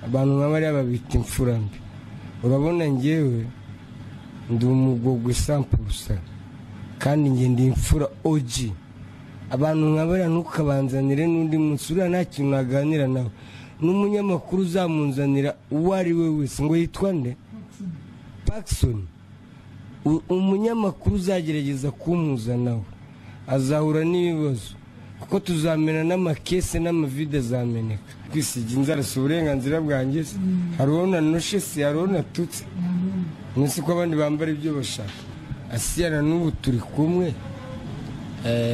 abantu nk'abari babita imfura mbi. Urabona ngewe ndi umugogwe 100% kandi nge ndi imfura OG. Abantu nk'abari ntukabanzanire n'undi munsi uriya nta kintu naganira nawe. N'umunyamakuru uzamunzanira uwo ari we wese ngo yitwa nde Paxson. Umunyamakuru uzagerageza kumuzanaho azahura n'ibibazo kuko tuzamena n'amakese n'amavide azameneka. Kwisiga inzara si uburenganzira bwanjye se? Hariho nanoshe se, hariho natutse. Nisi ko abandi bambara ibyo bashaka. Asiyana n'ubu turi kumwe,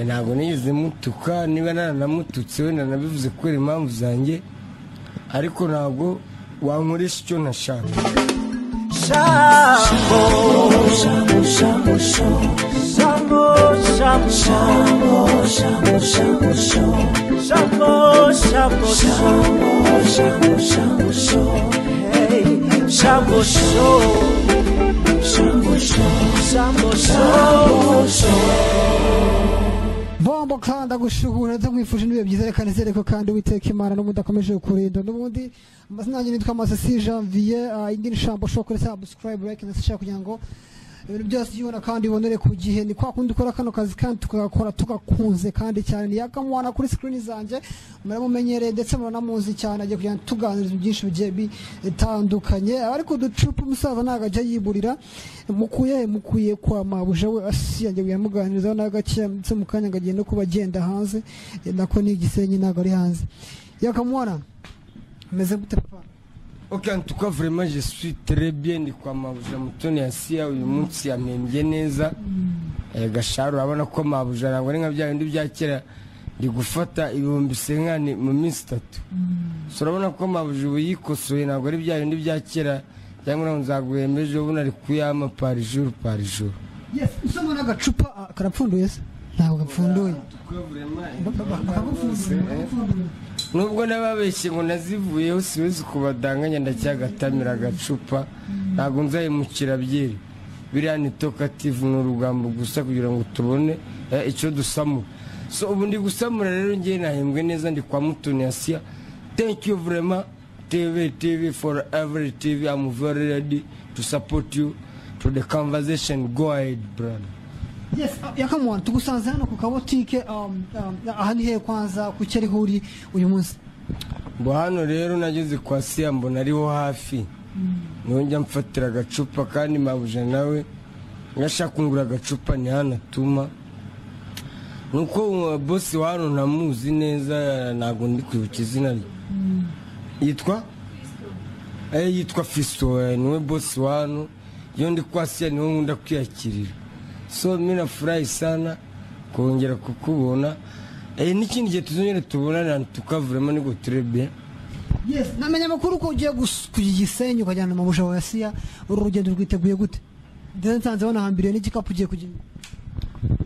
ntabwo nigeze mutuka, niba naranamututse wenda nabivuze kubera impamvu zanjye, ariko ntabwo wankoresha icyo nashaka. Bombo kandi gushuhura ndamwifuje nibe byiza reka nizere ko kandi witeka Imana no mudakomeje kurinda n'ubundi amazina yanjye nitwa Masasi Janvier. Ingini shambo shokore subscribe like na share kugira ngo ibintu byose yibona kandi ibonere ku gihe. Ni kwa kundi ukora kano kazi kandi tukakora tugakunze kandi cyane. Ni yakamwana kuri screen zanjye muramumenyereye ndetse muranamuzi cyane agiye kugira tuganiriza byinshi bigiye bitandukanye. Ariko ducupa umusaza nagaje yiburira mukuye kwa mabuja we Asiya agiye kuyamuganiriza nagakiya ndetse mukanya ngagiye no kubagenda hanze nako ni Gisenyi nago ari hanze. Yakamwana meze gute papa? Ok, en tout cas, vraiment, je suis très bien. Ndi kwa mabuja mutoni Asiya uyu munsi yamembye neza. Gasharu urabona ko mabuja ntabwo ari nka bya bindi bya kera ndi gufata ibihumbi 50 mu minsi 3. So urabona ko mabuja ubu yikosoye ntabwo ari bya bindi bya kera cyangwa nzaguhembeje ubu nari kuyama par jour. Yes, usoma n'agacupa karapfunduye se? Ntabwo gapfunduye. Nubwo nababeshye ngo nazivuyeho siwezi kubadanganya ndacyagatamira agacupa ntabwo nzayimukira byeri. Biriya ni talkative n'urugambo gusa kugira ngo tubone icyo dusamura. So ubu ndi gusamura rero ngiye nahembwe neza ndi kwa mutoni Asiya. Thank you vraiment TV for every TV. I'm very ready to support you to the conversation. Go ahead brother. Yes, yakamwana tugusanze hano ku kabotike aha ni he kwanza ku cyarihuri uyu munsi? Bo hano rero nageze kwa Asiya mbona ariho hafi. Niho njya mfatira agacupa kandi mabuja nawe ngashaka kungura agacupa ni hano atuma. Nuko boss wa hano namuzi neza ntago ndi kwibuka izina rye. Yitwa Fisto niwe boss wa hano. Yo ndi kwa Asiya niho nkunda kwiyakirira. So mimi nafurahi sana kongera kukubona. N'ikindi gihe tuzongera tubonana tukavurema niko turebe. Yes, namenye makuru ko ugiye kugisenyi ukajyana mu busha wa Asiya. Uru rugendo rwiteguye gute? Nsanze wanahambiriye n'igikapu ugiye kugenda.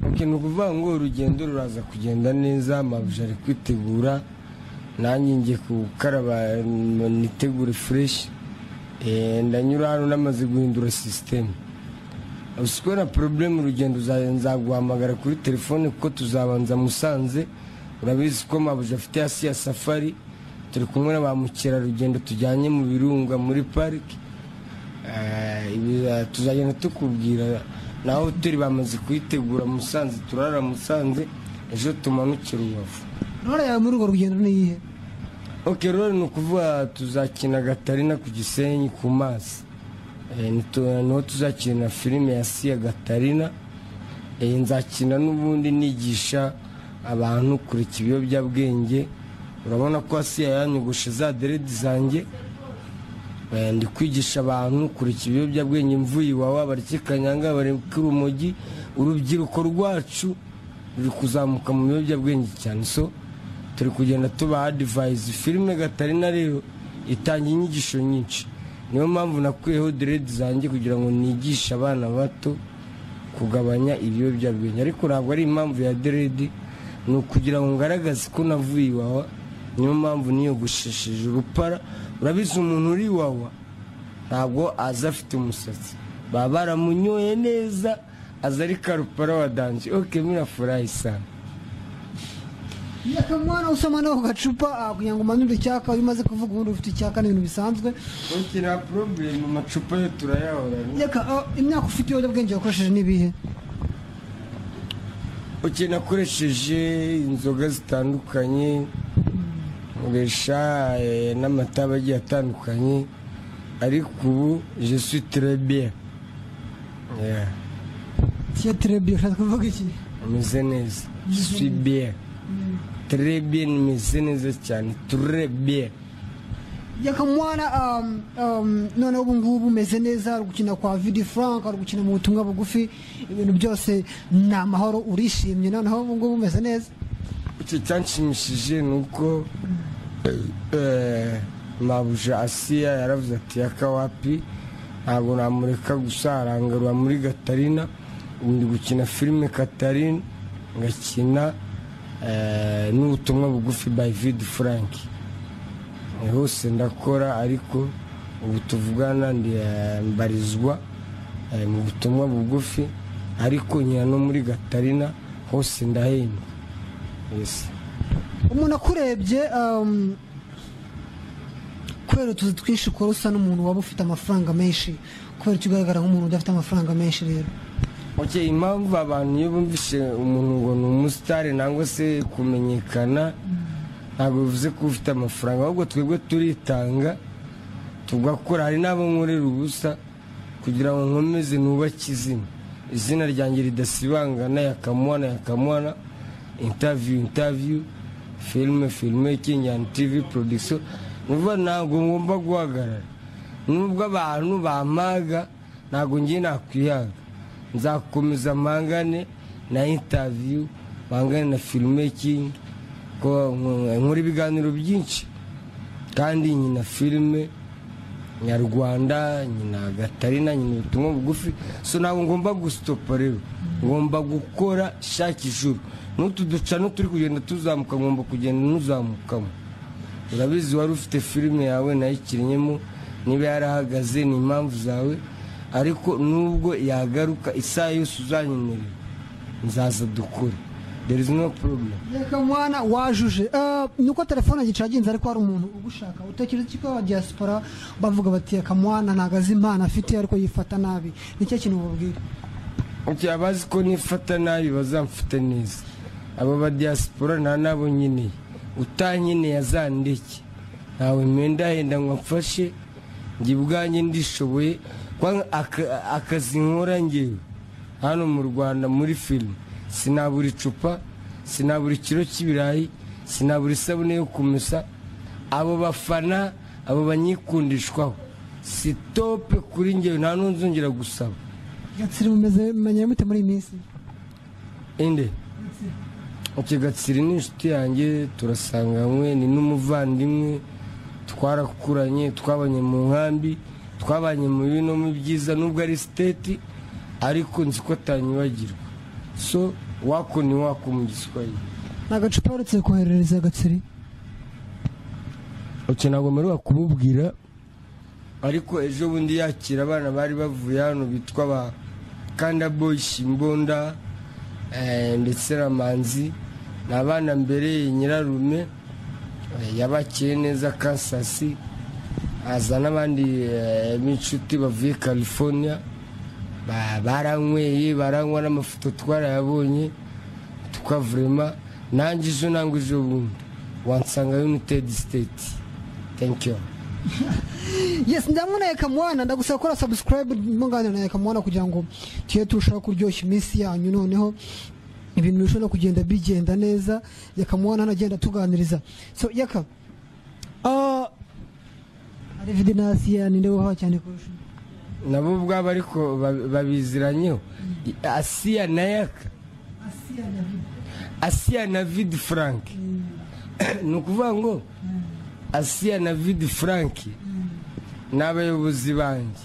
Okay, nukuvuga ngo urugendo ruraza kugenda neza, mabuja ari kwitegura. Nanjye ngiye kukaraba nitegure fresh. Ndanyura hano namaze guhindura system. Usiko na problem urugendo nzaguhamagara kuri telefone kuko tuzabanza Musanze. Urabizi ko mabuja afite Asiya safari. Turi kumwe na ba mukerarugendo tujyanye mu birunga muri park. Tuzagenda tukubwira naho turi bamaze kuyitegura Musanze, turara Musanze ejo tumanukira Rubavu. Nora ya muri urwo rugendo ni ihe? Okay, rero nukuvuga tuzakina Gatarina ku Gisenyi ku mazi. Niho tuzakina filime ya Asiya Gatarina. Nzakina n'ubundi nigisha abantu kureka ibiyobyabwenge. Urabona ko Asiya yanyugushe za deredi zanjye. Ndi kwigisha abantu kureka ibiyobyabwenge mvuye iwawe bareke kanyanga bareke urumogi. Urubyiruko rwacu ruri kuzamuka mu biyobyabwenge cyane. So turi kugenda tuba advise. Filime Gatarina rero itanga inyigisho nyinshi. Niyo mpamvu nakuyeho deredi zanjye kugira ngo nigishe abana bato kugabanya ibiyobyabwenge. Ariko ntabwo ari impamvu ya deredi, ni ukugira ngo ngaragaze ko navuye iwawa. Niyo mpamvu niyogoshesheje urupara. Urabizi umuntu uri iwawa ntabwo aza afite umusatsi, baba baramunyoye neza aza ari karupara wa danje. Okay, mimi nafurahi sana. Yakamwana usoma no gacupa kugira ngo manure icyaka umaze kuvuga ubundi ufite icyaka n'ibintu bisanzwe ukira problem mu macupa yo turayahora yaka imyaka ufite yo bwenge wakoresheje nibihe ukina koresheje inzoga zitandukanye nkoresha n'amata bagiye atandukanye ariko ubu je suis très bien tu es très bien ushaka kuvuga iki meze neza je suis bien très bien meze neza cyane très bien Yakamwana none ubu ngubu meze neza ari gukina kwa Vidi Frank ari gukina mu butumwa bugufi ibintu byose ni amahoro urishimye noneho ubu ngubu meze neza icyo cyanshimishije nuko mabuja Asiya yaravuze ati yakawapi ntabwo namureka gusa arangarura muri Gatarina ubundi gukina filime Katarina ngakina n'ubutumwa bugufi by Vidi Frank hose ndakora ariko ubu tuvugana mbarizwa mu butumwa bugufi ariko nyina no muri Gatarina hose ndahembwa umuntu akurebye kubera tuzi twinshi ko usa n'umuntu waba ufite amafaranga menshi kubera kigaragara nk'umuntu udafite amafaranga menshi rero impamvu abantu iyo bumvishe umuntu ngo ni umusitari nangwa se kumenyekana ntabwo bivuze ko ufite amafaranga ahubwo twebwe turitanga tugakora hari n'abo nkorera ubusa kugira ngo nkomeze nubake izina ryanjye ridasibangana yakamwana interview filime Kenyan TV production nuva ntabwo ngomba guhagarara nubwo abantu bampaga ntabwo ngiye nakwihaga nzakomeza mpangane na interview mpangane na filime ko nkora ibiganiro byinshi kandi nyina filime nyarwanda nyina Gatarina nyina ubutumwa bugufi so ntabwo ngomba gustopa rero ngomba gukora shaka ijuru n'utu ducano turi kugenda tuzamuka ngomba kugenda ntuzamukamo urabizi wari ufite filime yawe nayikinyemo niba yarahagaze ni impamvu zawe ariko nubwo yagaruka isaha yose uzanyemerera nzaza dukore there is no problem Yakamwana wajuje nuko telefone gicaginze ariko hari umuntu ugushaka utekereza iki ko diaspora bavuga bati Yakamwana nagaze impano afite ariko yifata nabi nicyo kintu ubabwira abazi ko nifata nabi bazamfata neza abo ba diaspora nta nabo nyine utanyine yazandeke ntawe mpenda ngo mfashe njye ubwanjye ndishoboye akazi nkora ngewe hano mu Rwanda muri filime sinabura icupa sinabura ikiro cy'ibirayi sinabura isabune yo kumesa abo bafana abo banyikundishwaho sitope kuri ngewe nta n'unzongera gusaba Gatsiri mumeze menye mute muri minsi inde Gatsiri ni inshuti yanjye turasanganywe ni n'umuvandimwe twarakuranye twabanye mu nkambi twabanye mu bino mu byiza nubwo ari state ariko nzi ko atanyibagirwa so wako ni wako mu Giswahili nagacupa uretse koherereza Gatsiri ntabwo mperuka kumubwira ariko ejo bundi yakira abana bari bavuye hano bitwa ba Kanda Boy Shimbonda ndetse na Manzi ni abana mbere nyirarume yabakiye neza Kansasi aza n'abandi b'inshuti bavuye California baranyweye baranywa n'amafoto twarayabonye tukavurema nanjye ejo nangwa ejo bundi wansanga United States thank you yes ndamuna Yakamwana ndagusaba gukora subscribe mungana na Yakamwana kugira ngo tiye turushaho kuryoshya iminsi yanyu noneho ibintu bishobora kugenda bigenda neza Yakamwana anagenda tuganiriza so yaka ari Asiya ninde waha cyane kurusha nabo ubwabo ariko babiziranyeho Asiya na Yaka Asiya na Vidi Frank ni ukuvuga ngo Asiya na Vidi Frank n'abayobozi banjye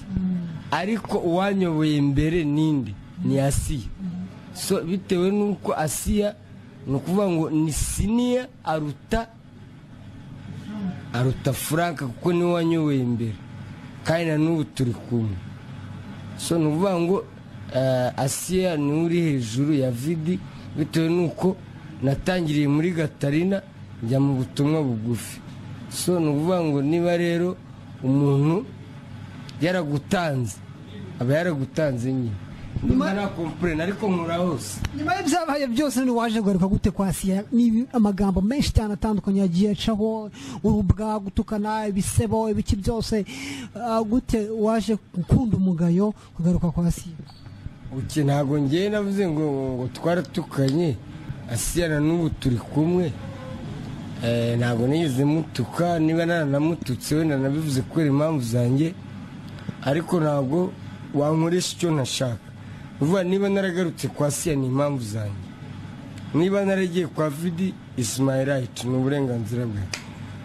ariko uwanyoboye mbere ninde ni Asiya so bitewe nuko Asiya ni ukuvuga ngo ni siniya aruta Frank kuko niwe wanyoboye mbere kandi na n'ubu turi kumwe so ni ukuvuga ngo Asiya ni uri hejuru ya Vidi bitewe nuko natangiriye muri Gatarina njya mu butumwa bugufi. So ni ukuvuga ngo niba rero umuntu yaragutanze aba yaragutanze nyine nyuma na komprene ariko nkura hose. Nyuma y'ibyabaye byose none waje kugaruka gute kwa Asiya? Ni amagambo menshi cyane atandukanye yagiye acaho, urubwa, gutukana, ibisebo, ibiki byose, gute waje gukunda umugayo kugaruka kwa Asiya? Uki ntago ngiye navuze ngo twaratukanye. Asiya na n'ubu turi kumwe. Ntago nigeze mutuka, niba naranamututse wenda nabivuze kubera impamvu zanjye, ariko ntago wankoresha icyo ntashaka. Uvuga niba naragarutse kwa Asiya ni impamvu zanjye, niba naragiye kwa Vidi is my right, ni uburenganzira bwe.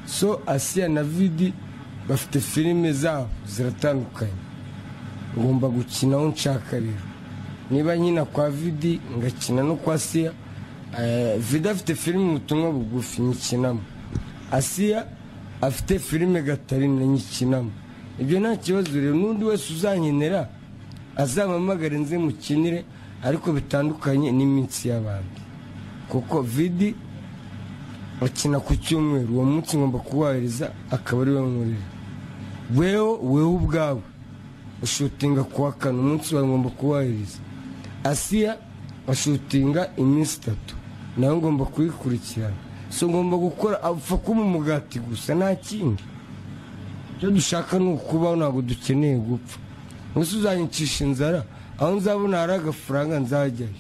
So Asiya na Vidi bafite filime zabo ziratandukanye, ngomba gukina aho nshaka rero. Niba nkina kwa Vidi ngakina no kwa Asiya. Vidi afite filime ubutumwa bugufi nyikinamo, Asiya afite filime Gatarina nyikinamo. Ibyo nta kibazo rero, n'undi wese uzankenera azamamagare nze mukinire, ariko bitandukanye n'iminsi y'abandi. Kuko Vidi akina ku cyumweru, uwo munsi ngomba kuwahiriza akaba ari we nkorera. Wewe ubwawe ushutinga kuwa kane, umunsi wawe ngomba kuwahiriza. Asiya ashutinga iminsi 3 nawe ngomba kuyikurikirana. So ngomba gukora apfa kuba umugati gusa nta kindi. Icyo dushaka ni ukubaho, ntabwo dukeneye gupfa. Gusa uzanyicisha inzara, aho nzabona hari agafaranga nzajyayo.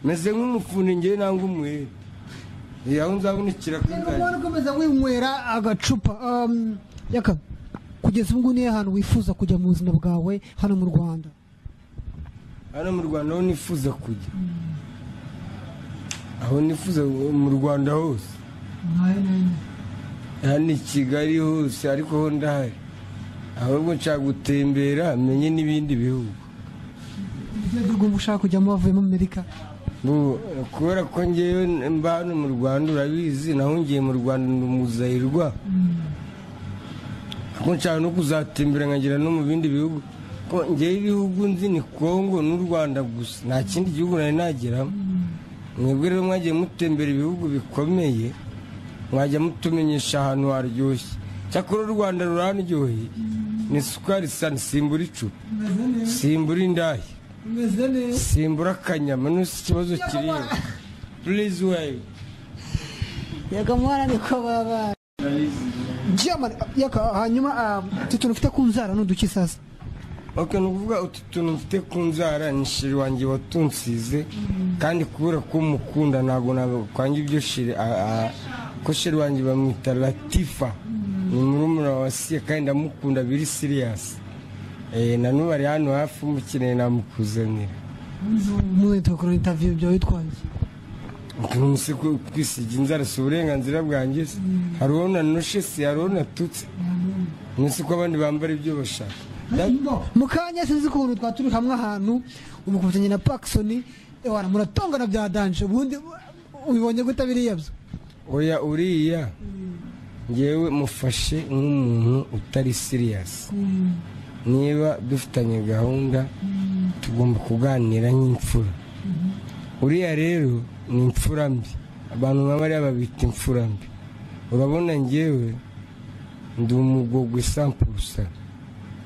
Meze nk'umufundi ngewe nangwa umwere. Aho nzabona ikiraka nzajyayo. Ubona ukomeza winywera agacupa. Yaka kugeza ubu nihe hantu wifuza kujya mu buzima bwawe hano mu Rwanda? Hano mu Rwanda aho nifuza kujya, aho nifuza mu Rwanda hose, hano i Kigali hose, ariko ho ndahari. Ahubwo nshaka gutembera menye n'ibindi bihugu. Ibyo ushaka kujyamo wavuye muri Amerika? Kubera ko ngewe mba hano mu Rwanda urabizi, nahungiye mu Rwanda ndumuzahirwa. Ako nshaka no kuzatembera nkagira no mu bindi bihugu. Ko ngewe ibihugu nzi ni Kongo n'u Rwanda gusa, nta kindi gihugu nari nageramo. Mwebwe rero mwagiye mutembera ibihugu bikomeye, mwajya mutumenyesha ahantu haryoshye. Cyakora u Rwanda ruranryoheye, ni sukari sana, simbura icupa, simbura indayi, simbura akanyama, nusi ikibazo kiriyo. Please wait. Yaka mwana niko baba. Jamani, yaka hanyuma tuntu ufite ku nzara n'uduki sasa? Okay, nukuvuga utuntu mfite ku nzara ni shiri wanjye watunsize, kandi kubura ko mukunda ntago kwanga ibyo shiri. Ko shiri wanjye bamwita Latifa, ni murumuna wa Asiya kandi ndamukunda biri serious. Na n'ubu ari hano hafi umukeneye namukuzanira. Muze tukora interview byo witwanze. Ukunse kwisiga inzara si uburenganzira bwanjye. Hariho nanoshe si hariho natutse. Nisi ko abandi bambara ibyo bashaka. Mukanya sinzi ukuntu twaturi hamwe ahantu umukufatanye na Paxson, wana muratongana bya danje. Ubundi ubibonye gute biriya byo? Oya uriya ngewe mufashe nk'umuntu utari serious. Niba dufitanye gahunda tugomba kuganira nk'imfura. Uriya rero ni imfura mbi, abantu nk'abariya babita imfura mbi. Urabona ngewe ndi umugogwe 100%,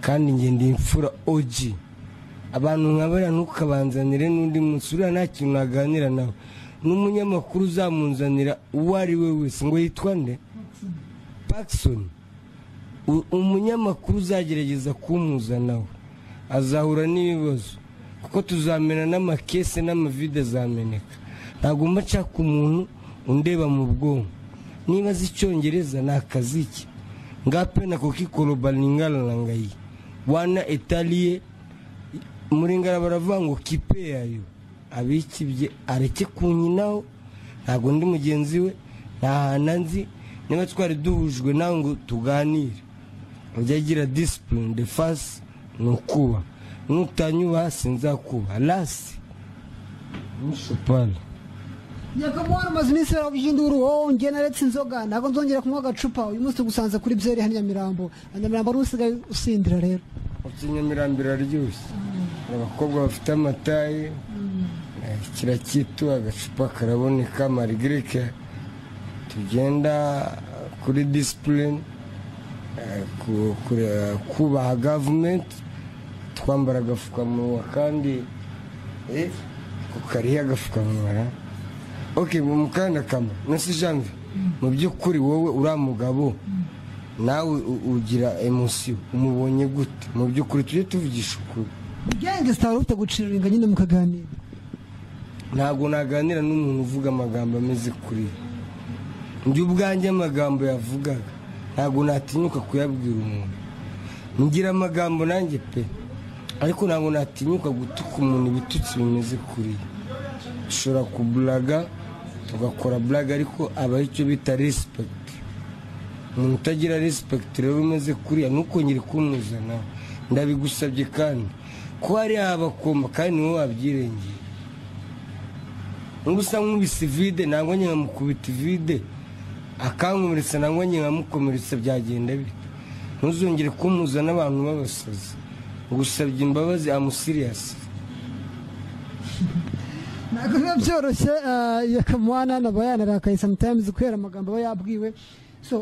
kandi nge ndi imfura OG. Abantu nk'abariya ntukabanzanire n'undi munsi, uriya nta kintu naganira nawe. N'umunyamakuru uzamunzanira uwo ari we wese ngo yitwa nde? Paxson. Umunyamakuru uzagerageza kumuzanaho azahura n'ibibazo, kuko tuzamena n'amakese n'amavide azameneka. Ntabwo mba nshaka umuntu undeba mu bwonko. Niba azi Icyongereza ni akazi ke, ngape nako kikoroba ningala ngai wana etaliye muri ngara baravuga ngo kipe yayo abikibye areke kunyinaho. Ntabwo ndi mugenzi we, nta nzi. Niba twari duhujwe nawe ngo tuganire, ujya gira discipline. The first nukuba, nutanyuba sinzakuba lasi nshopala. Nyakamwana mazinisi y'induru wowe nge naretse inzoga, ntabwo nzongera kunywa agacupa. Uyu munsi gusanze kuri byeri hano Nyamirambo. Nyamirambo rusigaye usindira rero. Nyamirambo iraryoshye, abakobwa bafite amataye. kirakitu agacupa karaboneka marigreke tugenda kuri discipline kubaha government twambara agapfukamunwa kandi kukariha agapfukamunwa okay mu mukanda kama nasi janvier mu by'ukuri wowe uriya mugabo nawe ugira emotion umubonye gute mu by'ukuri tujye tuvugisha ukuri genge star ufite guciringa nyine mukaganira ntabwo naganira n'umuntu uvuga amagambo ameze kuri njye ubwanjye amagambo yavugaga ntabwo natinyuka kuyabwira umuntu ngira amagambo nanjye pe ariko ntabwo natinyuka gutuka umuntu ibitutsi bimeze kuri ushobora kublaga tugakora blague ariko aba icyo bita respect umuntu utagira respect rero umeze kuriya nuko ngiri kumuzana ndabigusabye kandi ko hari abakomba kandi niwe wabyirengeye ngusa nk'ubisi vide ntabwo njye nkamukubita vide akankomeretsa ntabwo njye nkamukomeretsa byagenda bite ntuzongere kumuzana abantu b'abasazi ngusabye imbabazi amusiriyasi ntabwo biba byoroshye yakamwana naba yanarakaye sometimes kubera amagambo aba yabwiwe so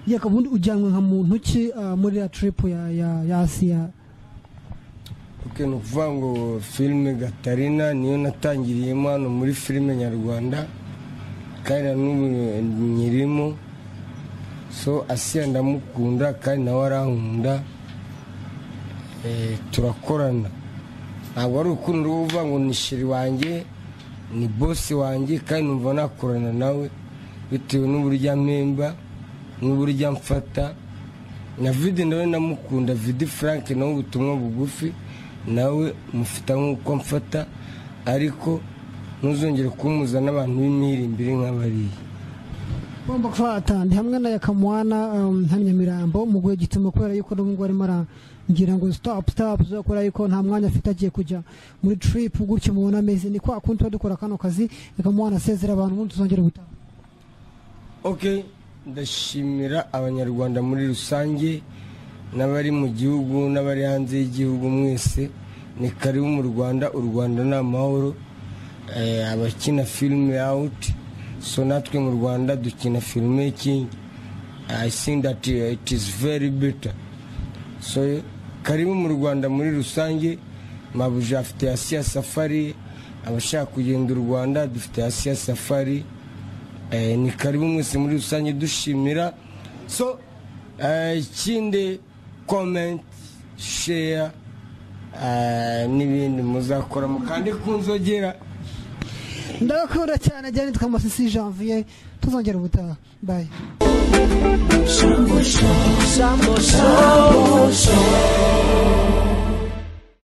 yakabundi ujyanwe nka muntu ki muri ya trip ya Asia okay no kuvuga ngo filime Gatarina niyo natangiriyemo hano muri filime nyarwanda kandi n'ubu nyirimo so Asia ndamukunda kandi nawe arankunda turakorana ntabwo ari urukundo ruvuga ngo ni sheri wanjye ni bosi wanjye kandi numva nakorana nawe bitewe n'uburyo amemba n'uburyo amfata na vide nawe namukunda vide Frank nawe ubutumwa bugufi nawe mufita nk'uko mfata ariko ntuzongere kumuza n'abantu b'imirimbire nk'abariya bomba gufata ndi hamwe na yakamwana hano Nyamirambo mu gihe gituma kubera yuko n'ubwo arimo ngira ngo stop uzakora yuko nta mwanya afite agiye kujya muri trip gutyo mubona ameze ni kwa kundi dukora kano kazi yakamwana asezera abantu ubundi tuzongera gutaha okay ndashimira abanyarwanda muri rusange n'abari mu gihugu n'abari hanze y'igihugu mwese ni karibu mu Rwanda u Rwanda ni amahoro abakina filime out so natwe mu Rwanda dukina filime king I think that it is very better so karibu mu Rwanda muri rusange mabuja afite Asia Safari abashaka kugenda u Rwanda dufite Asia Safari ni karibu mwese muri rusange dushimira so ikindi comment share n'ibindi muzakora mukande kunzogera ndakora cyane ajyanye twamasisi Janvier tuzongera ubutaha bye